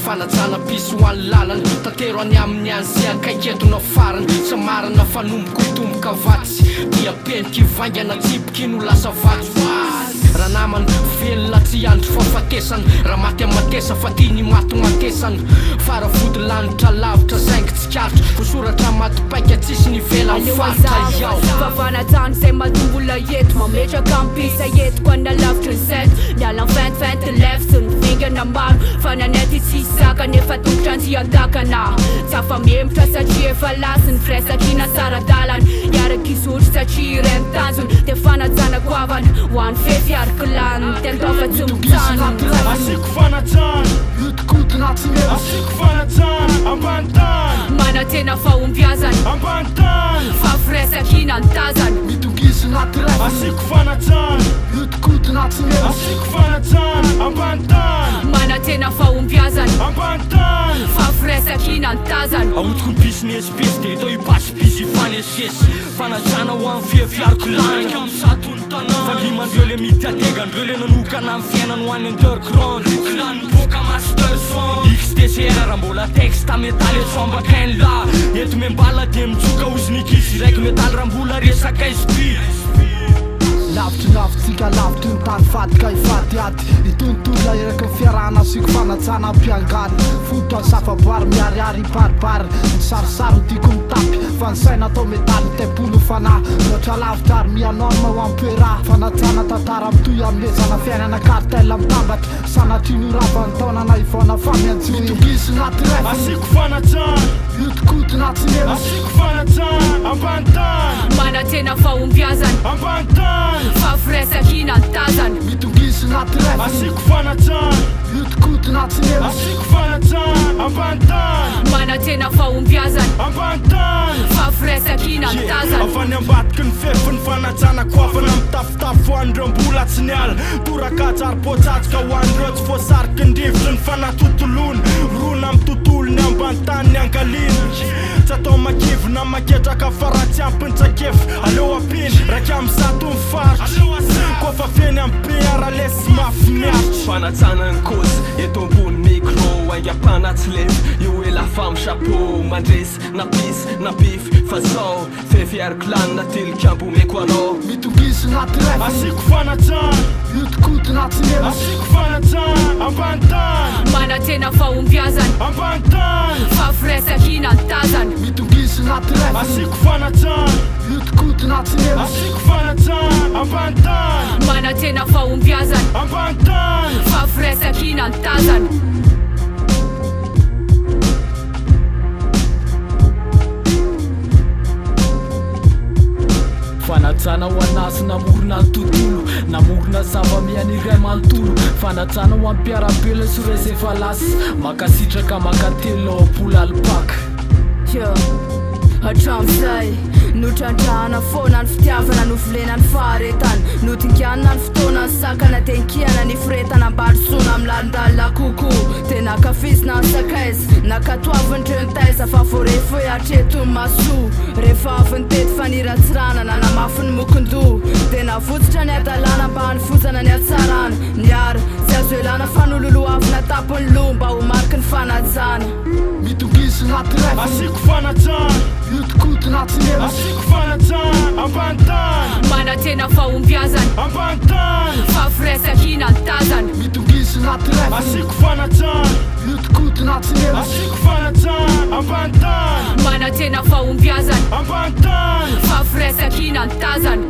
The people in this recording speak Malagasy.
fanajana piso ho any lalany tantero any amin'ny anzy akaiketona farany samarana fanomboko itomboka vatsy dia peniky vaingana tsipiky no lasa vatsy raha namany velona tsy andro fafatesana raha maty amatesa fa tiany maty matesana faravody lanitra lavitra zaingy tsikaritra vosoratra matipaika tsisy nivela mifaritra iao fafanajany zay matombola eto mametraka ampisa etiko ana lavitra ny set miala mifentifenty lefy sy nivingana maro fa nanety tsy saka nefa tongotra antsy andakana tsafa memitra satria efa lasy ny firesatrina saradalany iaraky izotry satria ireny tanjony de fanajanako avana ho an'ny fefy arklany tendova tsy mitany asiko fanajana lotikotina tsy mero asiko fanajana ambany tany mana tena fahombiazany ambany tany fa firesakina ny tazany mitongiso naty raiky asiko fanajana lotikotina tsy mero asiko fanajana ambany tany mana tena fahombiazany ambany tany fa firesakina ny tazany aotiko ny pisiny espesy de atao ipasipisy ifanesesy fanajana ho amin'ny fiafiariko lanika misatony tanana faliman'ireo le mitiategandreo le nanokana amin'ny fiainany ho any underground lany boka master son xtcr raha mbola texte metaly esoambakainy la eto membala de mitsoka ozinikisy raiky metaly raha mbola resaka izy lavitry lavitsika lavitry ny tany fatika ifaty aty itontola eraky ny fiarahana asiko fanajana ampiangany foto any safaboary miariary iparipary ny sarisary tiako mitapy fa ny saina atao metaly tempolo fanahy loatra lavitra ary mianorma ho ampoera fanajana tantara mitoy amlezana fiainana kartela mitambatra sanatriny ravany taonana ivona famianjoy mitongisy naty raiky asiko fanajana lotikotina tsy mero asiko fanajana ambany tany mana tena fahombiazany ambany tany fa firesakina ny tazany mitongisy naty raiky asiko fanajana lotikotina tsy mero asiko fanajana ambany tany mana tena fahombiazany ambany tany fa firesakina ny tazany avany ambatiky ny fefy ny fanajana koafana mitafitafy ho andreo mbola tsy niala torakatsary potsatsoka ho andreo tsy voasariky ny rivotry ny fanatotolony rona amy tontolony ambany tany ny angalina tsy atao makivina maketraka fa raha tsy ampiny tsakefy aleo apiny raiky am'zato ny faritry kofa feny ampiara lesy mafy miaritry fanajana ny kozy eto ambony micro aingam-pana tsy lefy io ela famy chapeau mandresy na pisy na bify fa zao fefiariko lany na tilikambo meko anao mitongisy naty raiky asiko fanajana lotikotina tsy mero asiko fanajana ambany tany mana tena fahombiazany ambany tany fa firesakina ny tazany mitongisy naty raiky asiko fanajana lotikotina tsy mero asiko fanajana ambany tany mana tena fahombiazany ambany tany fa firesakina ny tazany fanajana ho anasy namorona ny tontolo namorona zava-miany iray manontolo fanajana ho ampiarapelany soresy efa lasy makasitraka makatelo apola alipaka hatramizay notrandrahana foana ny fitiavana no vilena ny faharetany notingianina ny fotoana ny sakana tenkiana ny firetana mbarisona milandalina koko tena kafizina ny sakaizy nakatoavindreo ny taiza fa voarefo hoe atreto ny maso rehefa avy ny tety faniratsiranana namafy ny mokondoha tena votsitra ny adalana mba nyfozana ny atsarana niara tsy azo elana fanololoavina tapony lomba ho mariky ny fanajana mitongisy naty raiky asiko fanajana lotikotina tsy mero asiko fanajana ambany tany mana tena fahombiazany ambany tany fa firesakina ny tazany mitongisy naty raiky asiko fanajana lotikotina tsy mero asiko fanajana ambany tany mana tena fahombiazany ambany tany fa firesakina ny tazany